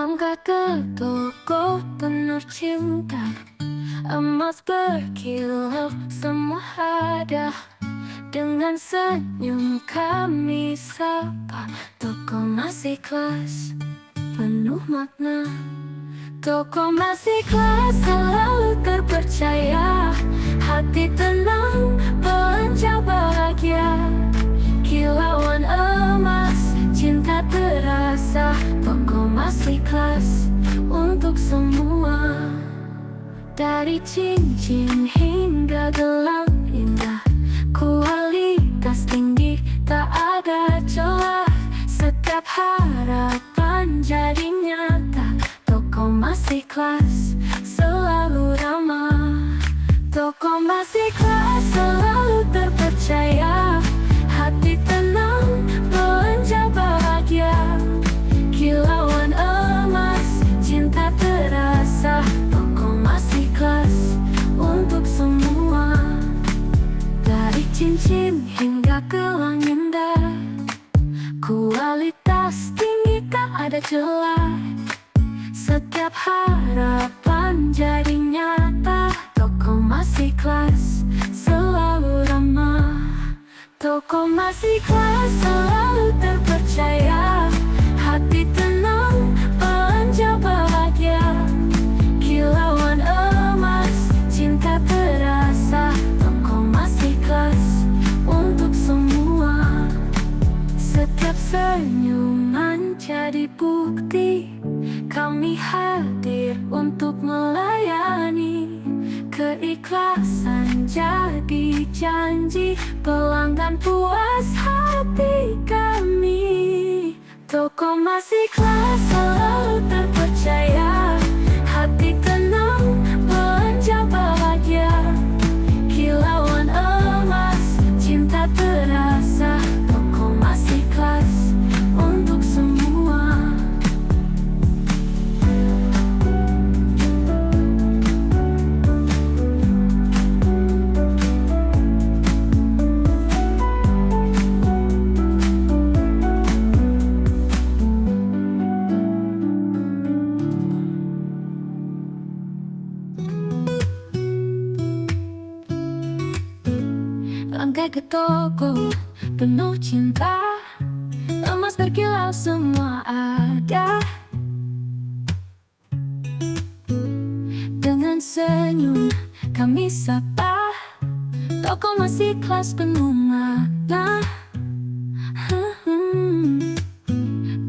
Angkat ke toko penuh cinta, emas berkilau semua ada. Dengan senyum kami sapa, toko masih ikhlas, penuh makna. Toko masih ikhlas, selalu terpercaya. Hati tenang, belanja bahagia. Kilauan emas, cinta terasa. Toko masih ikhlas untuk semua. Dari cincin hingga gelang indah, kualitas tinggi, tak ada celah. Setiap harapan jadi nyata. Toko masih ikhlas, selalu ramah. Toko masih ikhlas, selalu terpercaya. Hati tenang, belanja bahagia. Kilauan emas, cinta terasa. Toko masih ikhlas untuk semua. Dari cincin hingga gelang indah, kualitas tinggi, tak ada celah. Setiap harapan jadi nyata. Toko masih ikhlas, selalu ramah. Toko masih ikhlas, selalu terpercaya. Hati tenang, belanja bahagia. Kilauan emas, cinta terasa. Toko masih ikhlas untuk semua. Setiap senyuman jadi bukti, kami hadir untuk melayani. Keikhlasan jadi janji, pelanggan puas hati kami. Toko masih ikhlas, selalu terpercaya. Hati tenang, belanja bahagia. Kilauan emas, cinta terasa. Toko masih ikhlas untuk semua. Langkah ke toko penuh cinta, emas berkilau semua ada. Dengan senyum kami sapa, toko masih ikhlas penuh makna.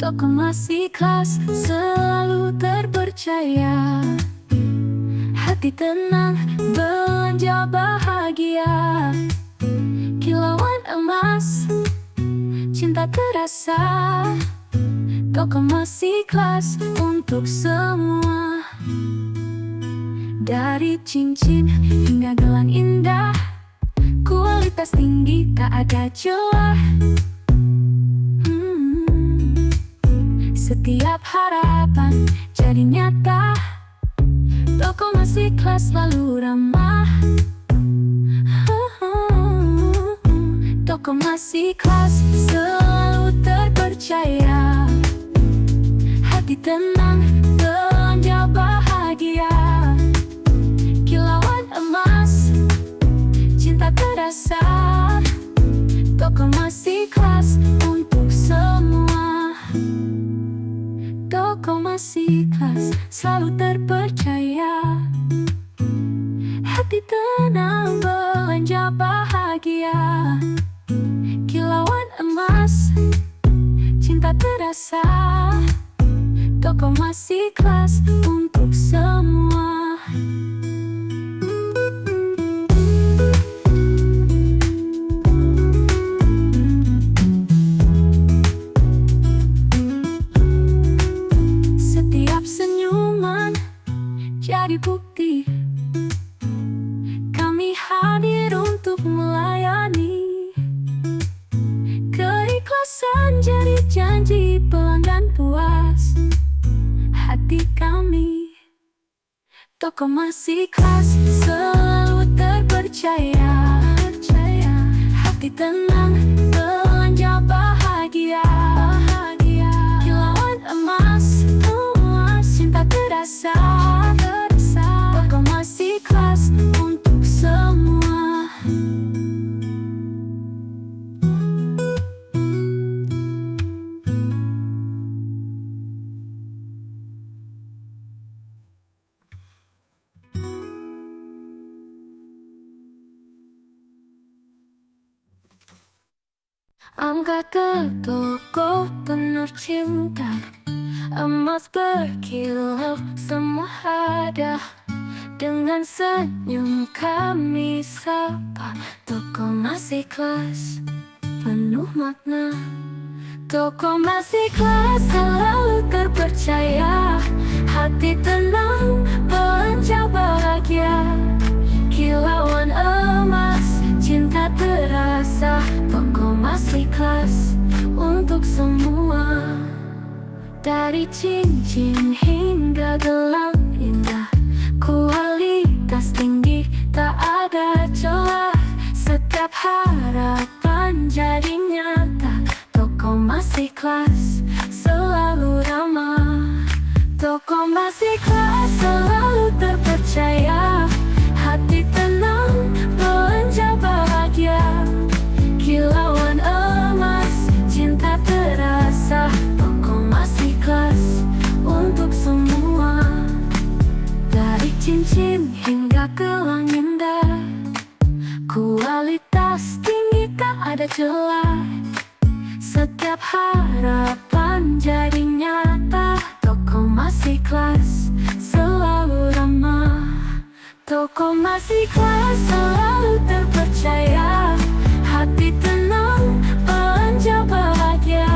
Toko masih ikhlas, selalu terpercaya. Hati tenang, belanja bahagia. Kilauan emas, cinta terasa. Toko masih ikhlas untuk semua. Dari cincin hingga gelang indah, kualitas tinggi, tak ada celah. Setiap harapan jadi nyata. Toko masih ikhlas, selalu ramah. Toko masih ikhlas, selalu terpercaya. Hati tenang, belanja bahagia. Kilauan emas, cinta terasa. Toko masih ikhlas untuk semua. Toko masih ikhlas, selalu terpercaya. Hati tenang, belanja bahagia. Kilauan emas, cinta terasa. Toko masih ikhlas untuk semua. Setiap senyuman jadi bukti, kami hadir untuk melayani. Keikhlasan jadi janji, pelanggan puas hati kami. Toko masih ikhlas, selalu terpercaya. Hati tenang, belanja bahagia. Kilauan emas, Angkat ke toko penuh cinta, emas berkilau semua ada. Dengan senyum kami sapa, toko masih ikhlas penuh makna. Toko masih ikhlas selalu terpercaya, hati tenang belanja bahagia. Kilauan emas cinta terasa, toko masih ikhlas untuk semua. Dari cincin hingga gelang indah, kualitas tinggi tak ada celah. Setiap harapan jadi nyata, toko masih ikhlas selalu ramah. Toko masih ikhlas selalu terpercaya, hati tenang belanja bahagia. Kilauan emas cinta terasa, toko masih ikhlas untuk semua. Dari cincin hingga gelang indah, kualitas tinggi tak ada celah. Setiap harapan jadi nyata, toko masih ikhlas selalu ramah. Toko masih ikhlas selalu terpercaya, hati tenang belanja bahagia.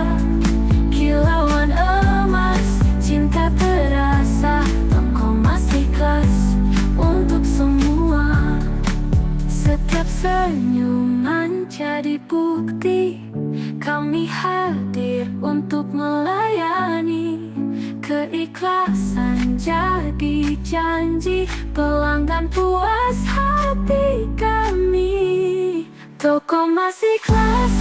Kilauan emas cinta terasa, toko masih ikhlas untuk semua. Setiap senyuman jadi bukti, kami hadir untuk melayani. Keikhlasan jadi janji, pelanggan puas hati kami. Toko masih ikhlas